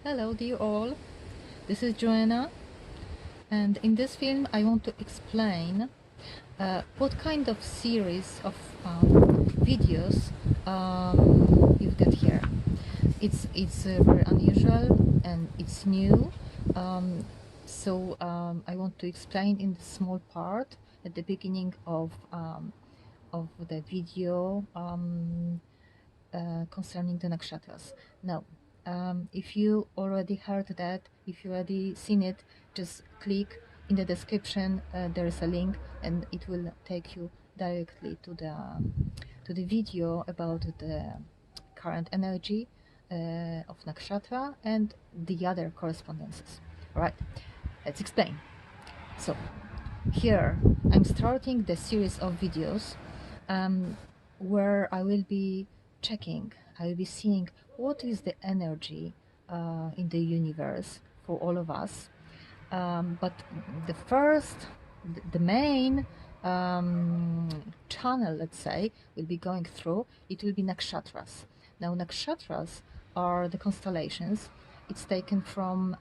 Hello dear all, this is Joanna, and in this film I want to explain what kind of series of videos you've got here. It's very unusual and it's new, so I want to explain in the small part at the beginning of the video concerning the nakshatras. Now, if you already heard that, if you already seen it, just click in the description. There is a link, and it will take you directly to the video about the current energy of nakshatra and the other correspondences. All right, let's explain. So here I'm starting the series of videos where I will be checking, I will be seeing what is the energy in the universe for all of us. But the first, the main channel, let's say, will be going through, it will be nakshatras. Now, nakshatras are the constellations. It's taken from,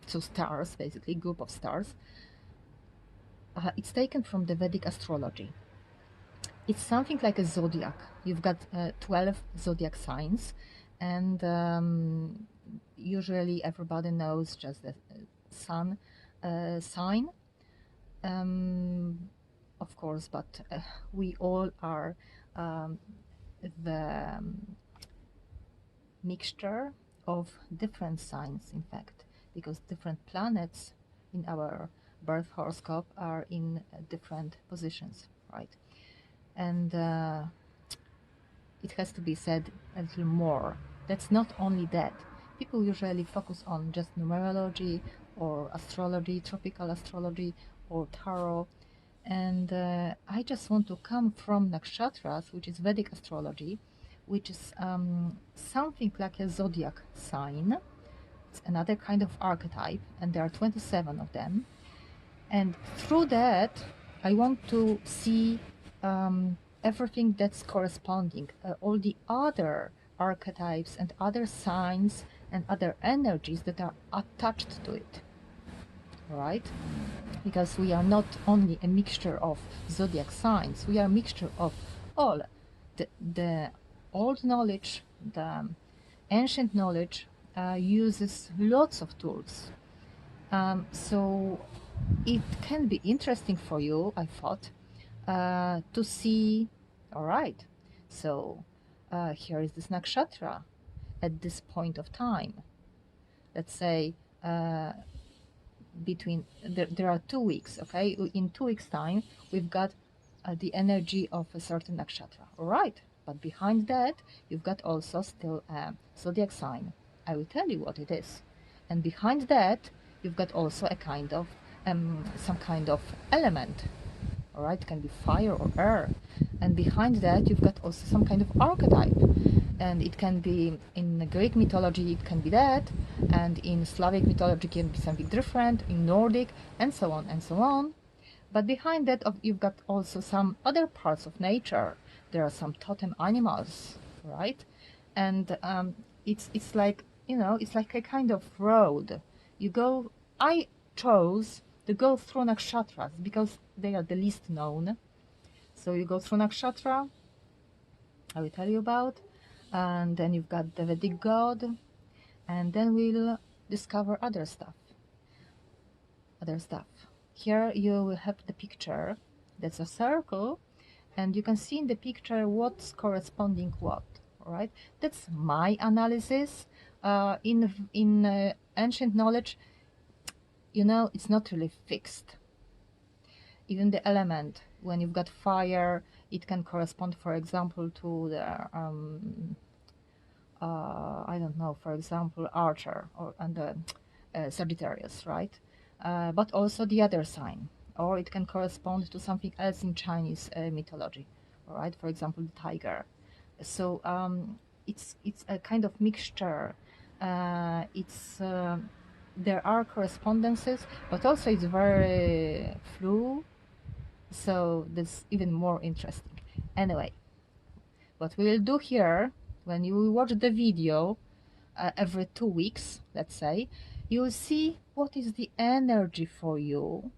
so stars, basically, group of stars. It's taken from the Vedic astrology. It's something like a zodiac. You've got 12 zodiac signs, and usually everybody knows just the sun sign, of course, but we all are the mixture of different signs, in fact, because different planets in our birth horoscope are in different positions, right? And it has to be said a little more. That's not only that. People usually focus on just numerology or astrology, tropical astrology or tarot. And I just want to come from nakshatras, which is Vedic astrology, which is something like a zodiac sign. It's another kind of archetype, and there are 27 of them. And through that, I want to see everything that's corresponding, all the other archetypes and other signs and other energies that are attached to it, right? Because we are not only a mixture of zodiac signs, we are a mixture of all the old knowledge, the ancient knowledge uses lots of tools. So it can be interesting for you, I thought, to see, all right, so here is this nakshatra at this point of time. Let's say between, there are 2 weeks, okay? In 2 weeks' time, we've got the energy of a certain nakshatra, all right? But behind that, you've got also still a zodiac sign. I will tell you what it is. And behind that, you've got also a kind of, some kind of element, all right? It can be fire or air. And behind that, you've got also some kind of archetype. And it can be, in Greek mythology, it can be that, and in Slavic mythology, it can be something different, in Nordic, and so on and so on. But behind that, you've got also some other parts of nature. There are some totem animals, right? And it's like, you know, it's like a kind of road. You go, I chose to go through nakshatras because they are the least known. So you go through nakshatra, I will tell you about, and then you've got the Vedic god, and then we'll discover other stuff. Here you will have the picture. That's a circle, and you can see in the picture what's corresponding what. All right, that's my analysis. In ancient knowledge, you know, it's not really fixed. Even the element, when you've got fire, it can correspond, for example, to the I don't know, for example, Archer or and the Sagittarius, right? But also the other sign, or it can correspond to something else in Chinese mythology, all right? For example, the tiger. So it's a kind of mixture. There are correspondences, but also it's very fluid. So that's even more interesting. Anyway, what we will do here, when you watch the video, every 2 weeks, let's say, you will see what is the energy for you.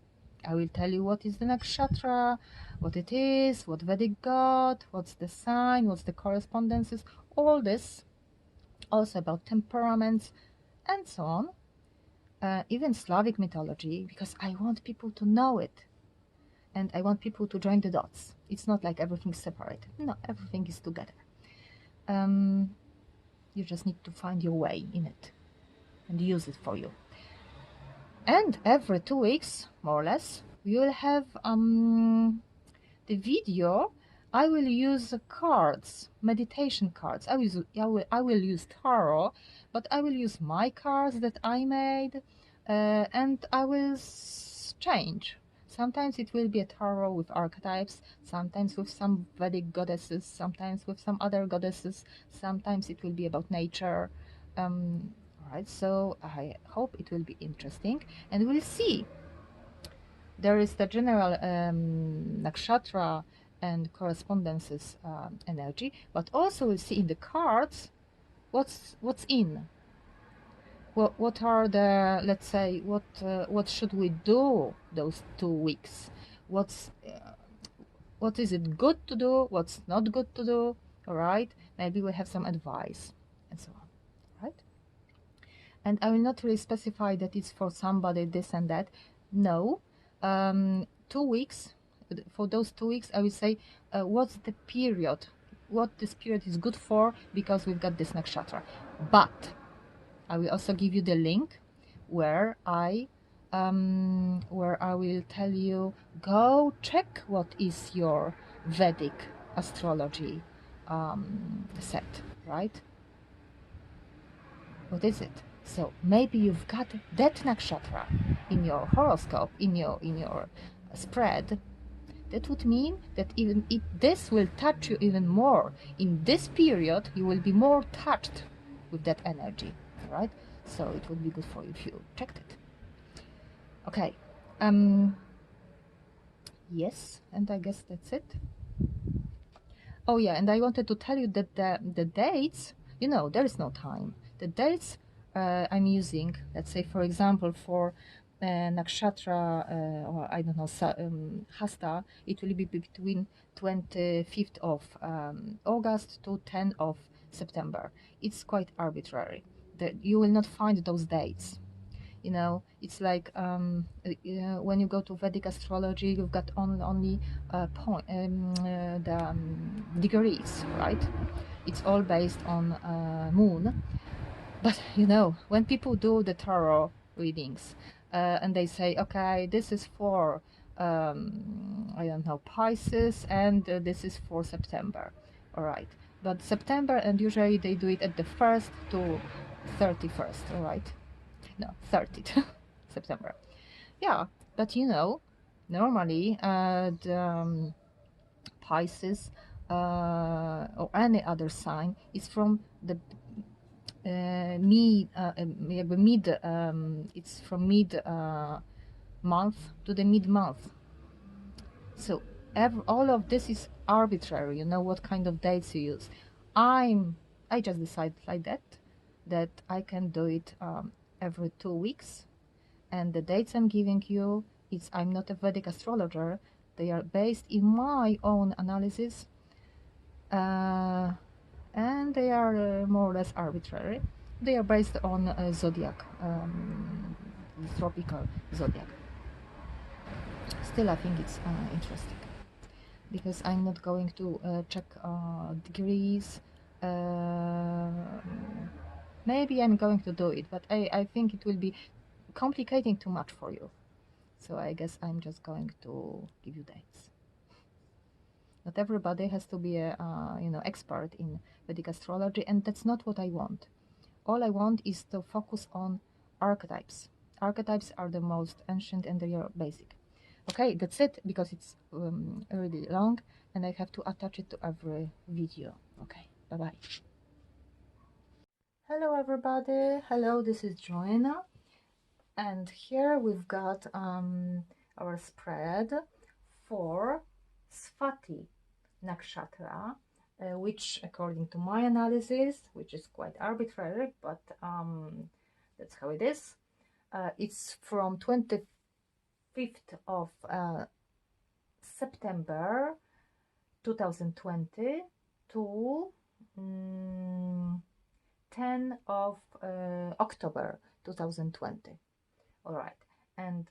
I will tell you what is the nakshatra, what it is, what Vedic god, what's the sign, what's the correspondences, all this, also about temperaments and so on, even Slavic mythology, because I want people to know it and I want people to join the dots. It's not like everything's separate. No, everything is together. You just need to find your way in it and use it for you. And every 2 weeks, more or less, we will have the video. I will use cards, meditation cards. I will use tarot, but I will use my cards that I made, and I will change. Sometimes it will be a tarot with archetypes, sometimes with some Vedic goddesses, sometimes with some other goddesses, sometimes it will be about nature. Right, so I hope it will be interesting, and we'll see. There is the general nakshatra and correspondences energy, but also we'll see in the cards what's in. What are the, let's say, what should we do those 2 weeks? What is it good to do? What's not good to do? All right, maybe we have some advice and so on, right? And I will not really specify that it's for somebody this and that. No, 2 weeks. For those 2 weeks, I will say what's the period, what this period is good for, because we've got this nakshatra. But I will also give you the link where I will tell you, go check what is your Vedic astrology set, right? What is it? So maybe you've got that nakshatra in your horoscope, in your spread. That would mean that even if this will touch you even more in this period, you will be more touched with that energy, right? So it would be good for you if you checked it. Okay. Yes, and I guess that's it. Oh yeah, and I wanted to tell you that the dates, there is no time. The dates I'm using, let's say, for example, for Nakshatra, or I don't know, Hasta, it will be between 25th of August to 10th of September. It's quite arbitrary. You will not find those dates. It's like when you go to Vedic astrology, you've got only the degrees, right? It's all based on moon. But when people do the tarot readings and they say, okay, this is for I don't know, Pisces, and this is for September, all right? But September, and usually they do it at the 1st to 31st, all right? No, 30th September. Yeah, but normally the Pisces or any other sign is from the it's from mid month to the mid month. So all of this is arbitrary. What kind of dates you use. I just decided like that I can do it every 2 weeks, and the dates I'm giving you, I'm not a Vedic astrologer. They are based in my own analysis, and they are more or less arbitrary. They are based on zodiac, tropical zodiac. Still, I think it's interesting, because I'm not going to check degrees. Maybe I'm going to do it, but I think it will be complicating too much for you. So I guess I'm just going to give you dates. Not everybody has to be a expert in Vedic astrology, and that's not what I want. All I want is to focus on archetypes. Archetypes are the most ancient and they are basic. Okay, that's it, because it's really long and I have to attach it to every video. Okay, bye-bye. Hello everybody, hello, this is Joanna, and here we've got our spread for Swati Nakshatra, which according to my analysis, which is quite arbitrary, but that's how it is, it's from 25th of September 2020 to 10 of October 2020. All right, and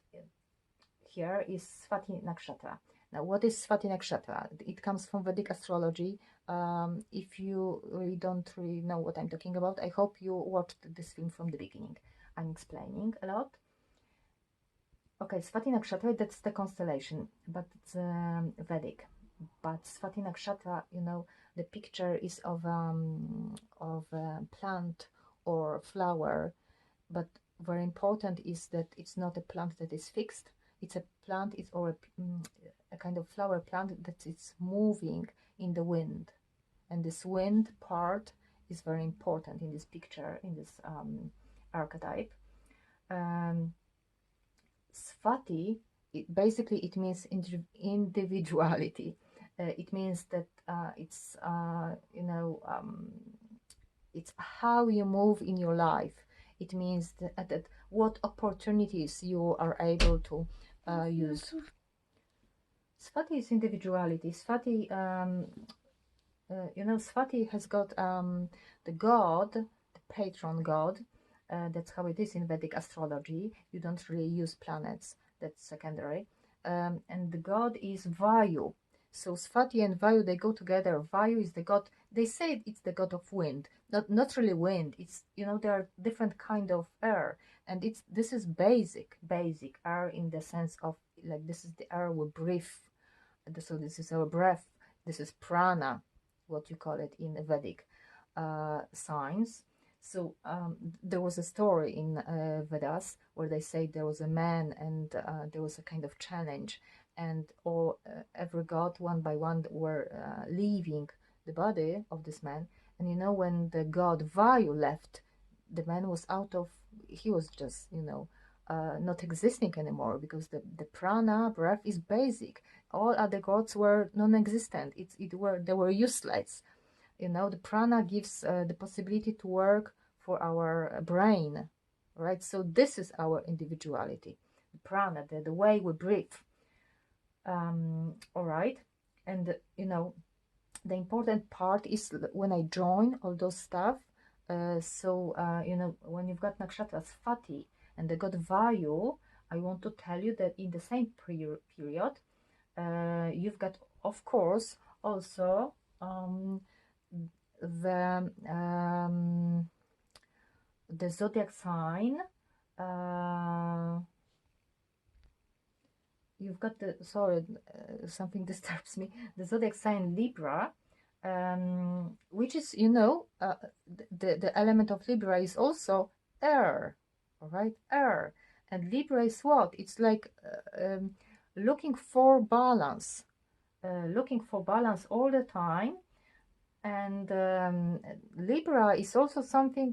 here is Swati Nakshatra. Now, what is Swati Nakshatra? It comes from Vedic astrology. If you really don't really know what I'm talking about, I hope you watched this film from the beginning. I'm explaining a lot. Okay, Swati Nakshatra, that's the constellation, but it's Vedic. But Swati Nakshatra, you know, the picture is of a plant or flower, but very important is that it's not a plant that is fixed. It's a plant, or a kind of flower plant that is moving in the wind, and this wind part is very important in this picture, in this archetype. Swati, basically it means individuality. It means that it's it's how you move in your life. It means that what opportunities you are able to use. Swati is individuality. Swati, Swati has got the god, the patron god. That's how it is in Vedic astrology. You don't really use planets. That's secondary. And the god is Vayu. So Swati and Vayu, they go together. Vayu is the god. They say it's the god of wind. Not really wind. It's, there are different kind of air, and this is basic air, in the sense of, like, this is the air we breathe. So this is our breath. This is prana, what you call it in Vedic science. So there was a story in Vedas where they say there was a man, and there was a kind of challenge, and every god one by one were leaving the body of this man. And when the god Vayu left, the man was he was just not existing anymore, because the prana, breath, is basic. All other gods were non-existent. They were useless. The prana gives the possibility to work for our brain, right? So this is our individuality, the prana, the way we breathe. All right, and the important part is when I join all those stuff. When you've got Nakshatra Swati and the god Vayu, I want to tell you that in the same period, you've got, of course, also the zodiac sign. You've got something disturbs me. The zodiac sign Libra, which is, the element of Libra is also air, all right, air. And Libra is what? It's like looking for balance all the time. And Libra is also something,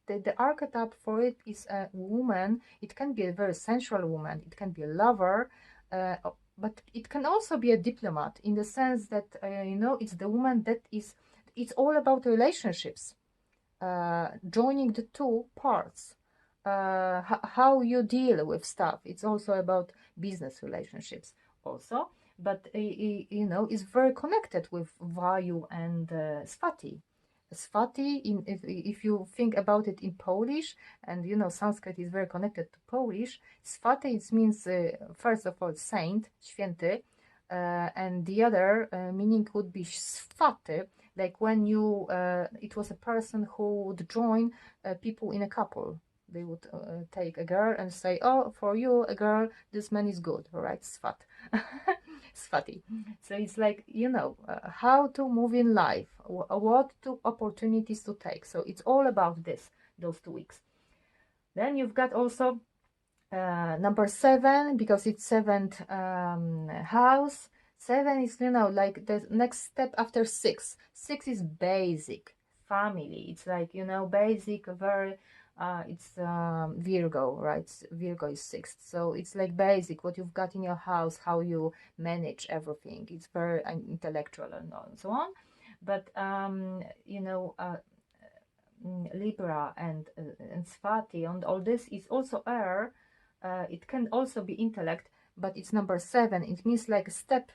that the archetype for it is a woman. It can be a very sensual woman. It can be a lover, but it can also be a diplomat, in the sense that, it's the woman that it's all about relationships, joining the two parts, how you deal with stuff. It's also about business relationships also, but is very connected with Vayu and Swati. Swati, if you think about it in Polish, and Sanskrit is very connected to Polish. Swati, it means first of all saint, święty, and the other meaning would be swaty, like when it was a person who would join people in a couple. They would take a girl and say, "Oh, for you, a girl, this man is good," all right? Swat. Swati. So it's like, how to move in life, what opportunities to take. So it's all about those 2 weeks. Then you've got also number 7, because it's 7th house. 7 is, like the next step after 6. 6 is basic, family. It's like, basic, very... it's Virgo, right? Virgo is 6th, so it's like basic, what you've got in your house, how you manage everything. It's very intellectual and so on. But you know, Libra and Swati and all this is also air. It can also be intellect, but it's number 7. It means like a step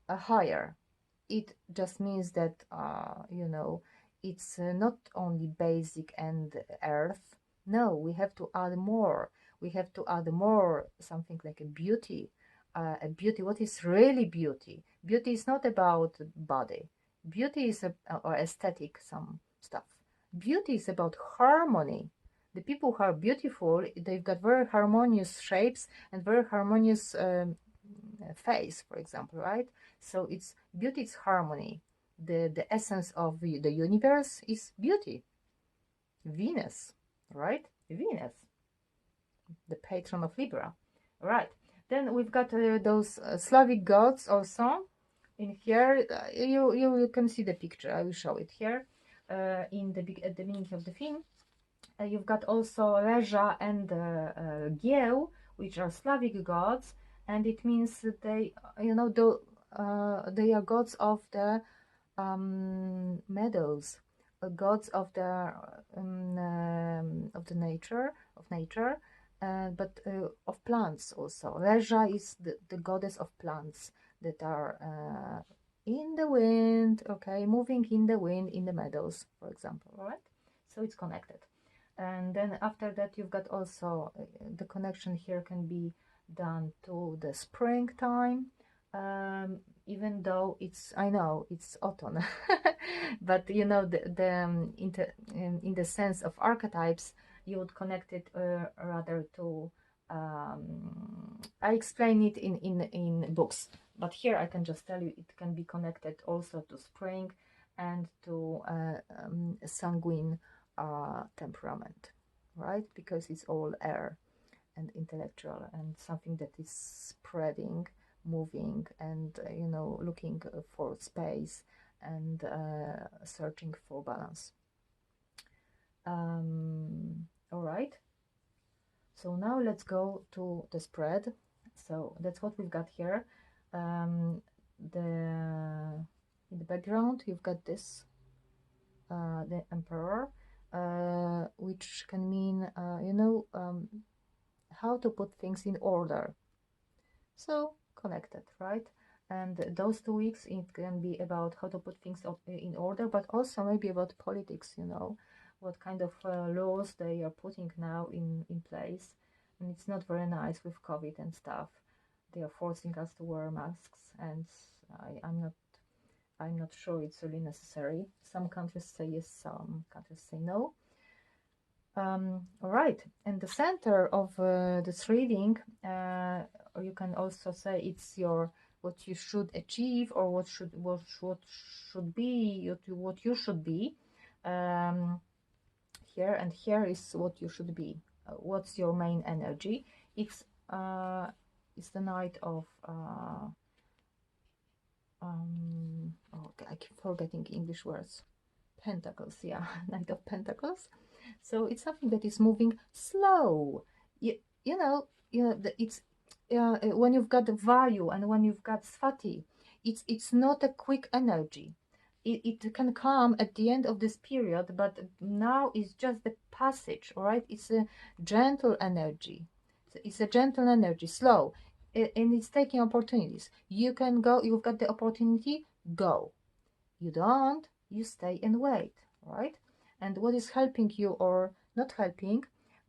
higher. It just means that you know, it's not only basic and earth. No, we have to add more. We have to add more, something like a beauty. A beauty. What is really beauty? Beauty is not about body. Beauty is or aesthetic, some stuff. Beauty is about harmony. The people who are beautiful, they've got very harmonious shapes and very harmonious face, for example, right? So it's beauty, it's harmony. The essence of the universe is beauty. Venus, right? Venus, the patron of Libra, right? Then we've got those Slavic gods also in here. You can see the picture. I will show it here in the at the beginning of the film. You've got also Leja and Gieł, which are Slavic gods, and it means that they, you know, they are gods of the meadows, gods of the nature, but of plants also. Leja is the goddess of plants that are in the wind, okay, moving in the wind in the meadows, for example, all right? So it's connected. And then after that, you've got also the connection here can be done to the springtime, even though I know it's autumn, but you know, in the sense of archetypes, you would connect it rather to. I explain it in books, but here I can just tell you it can be connected also to spring and to sanguine temperament, right? Because it's all air and intellectual and something that is spreading, moving, and you know, looking for space and searching for balance. All right. So now let's go to the spread. So that's what we've got here. In the background, you've got this, the emperor, which can mean, you know, how to put things in order. So connected, right? And those 2 weeks, it can be about how to put things in order, but also maybe about politics, you know, what kind of laws they are putting now in place. And it's not very nice with COVID and stuff. They are forcing us to wear masks, and I'm not sure it's really necessary. Some countries say yes, some countries say no. All right, and the center of this reading, or you can also say it's your what you should achieve, or what should be what you should be. Here and here is what you should be. What's your main energy? It's the night of. I keep forgetting English words. Pentacles, yeah, Knight of Pentacles. So it's something that is moving slow. You know, it's when you've got the value and when you've got Swati, it's not a quick energy. It can come at the end of this period, but now it's just the passage, all right? It's a gentle energy. It's a gentle energy, slow, and it's taking opportunities. You can go, you've got the opportunity, go. You don't, you stay and wait, right? And what is helping you or not helping,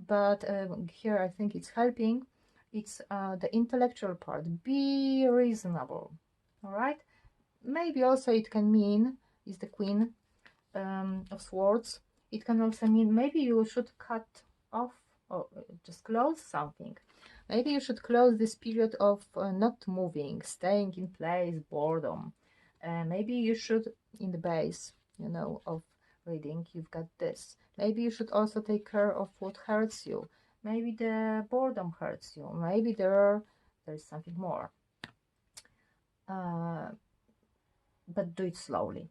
but here I think it's helping, it's the intellectual part. Be reasonable, all right? Maybe also it can mean, is the Queen of Swords, it can also mean maybe you should cut off or just close something. Maybe you should close this period of not moving, staying in place, boredom. Maybe you should, in the base, you know, of reading, you've got this. Maybe you should also take care of what hurts you. Maybe the boredom hurts you. Maybe there's something more. But do it slowly.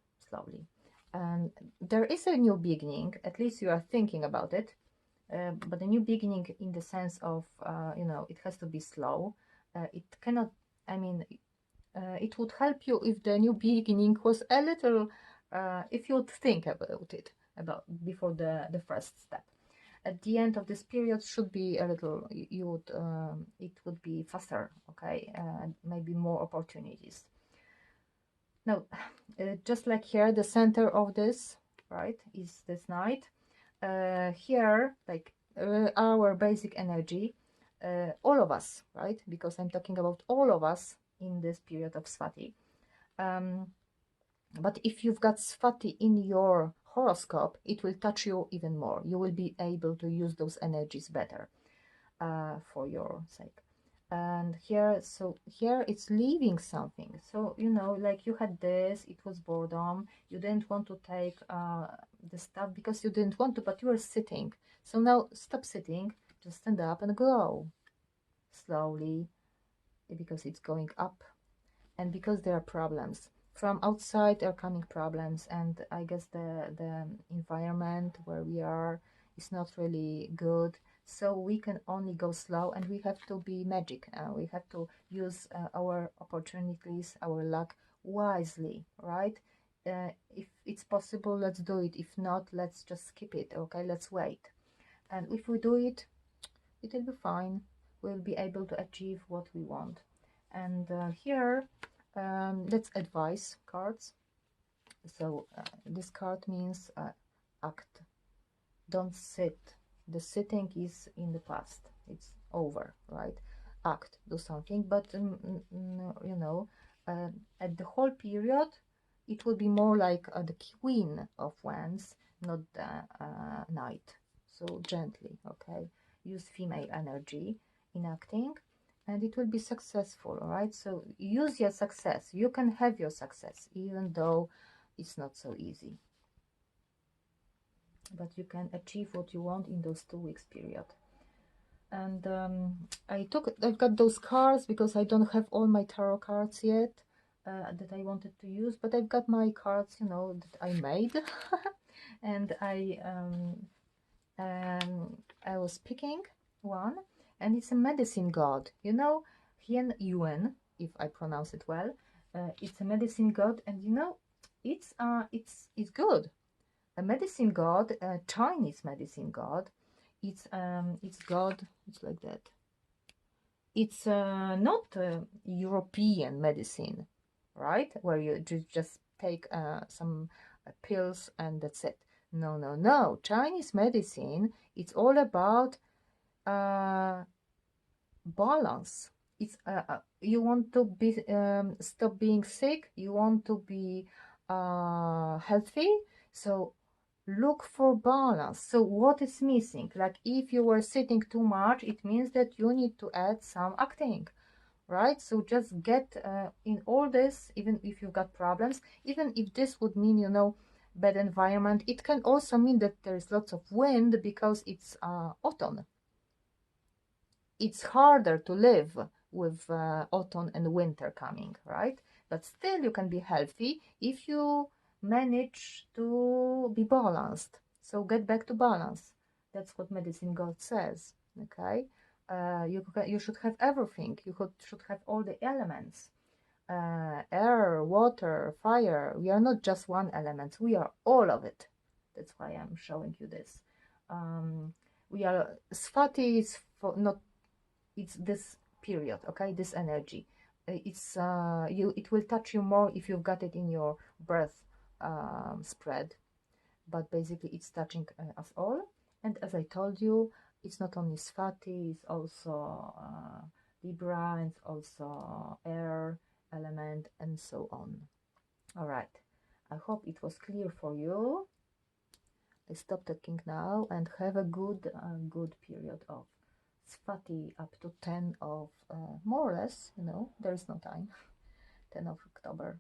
And there is a new beginning. At least you are thinking about it. But a new beginning in the sense of, you know, it has to be slow. It cannot. I mean, it would help you if the new beginning was a little, if you would think about it about before the first step. At the end of this period should be a little, you would it would be faster, okay, maybe more opportunities. Now, just like here, the center of this, right, is this night. Here, like our basic energy, all of us, right, because I'm talking about all of us in this period of Swati. But if you've got Swati in your horoscope, it will touch you even more. You will be able to use those energies better for your sake. And here, so here it's leaving something. So, you know, like you had this, it was boredom. You didn't want to take the stuff because you didn't want to, but you were sitting. So now stop sitting, just stand up and go slowly, because it's going up. And because there are problems from outside, are coming problems, and I guess the environment where we are is not really good, so we can only go slow, and we have to be magic. We have to use our opportunities, our luck wisely, right? If it's possible, let's do it. If not, let's just skip it. Okay, let's wait. And if we do it, it will be fine. We'll be able to achieve what we want. And here, let's advise cards. So this card means act. Don't sit. The sitting is in the past. It's over, right? Act, do something. But you know, at the whole period, it will be more like the Queen of Wands, not the Knight. So gently, okay? Use female energy in acting, and it will be successful, all right? So use your success. You can have your success, even though it's not so easy. But you can achieve what you want in those 2 weeks period. And I've got those cards because I don't have all my tarot cards yet that I wanted to use, but I've got my cards, you know, that I made. And I was picking one, and it's a medicine god, you know, Hien Yuan, if I pronounce it well. It's a medicine god, and you know, it's good. A medicine god, a Chinese medicine god. It's god. It's like that. It's not European medicine, right? Where you just take some pills and that's it. No, no, no. Chinese medicine, it's all about balance. It's you want to be stop being sick. You want to be healthy. So look for balance. So what is missing? Like if you were sitting too much, it means that you need to add some acting, right? So just get in all this, even if you've got problems, even if this would mean, you know, bad environment, it can also mean that there's lots of wind because it's autumn. It's harder to live with autumn and winter coming, right? But still you can be healthy if you manage to be balanced. So get back to balance. That's what medicine god says, okay? You should have everything. You should have all the elements. Air, water, fire. We are not just one element. We are all of it. That's why I'm showing you this. We are Swati is for not. It's this period, okay? This energy. It's it will touch you more if you've got it in your birth spread. But basically, it's touching us all. And as I told you, it's not only Swati. It's also Libra, and it's also air element, and so on. All right, I hope it was clear for you. I stop talking now and have a good period of Swati up to 10 of more or less, you know, there is no time, 10 of October.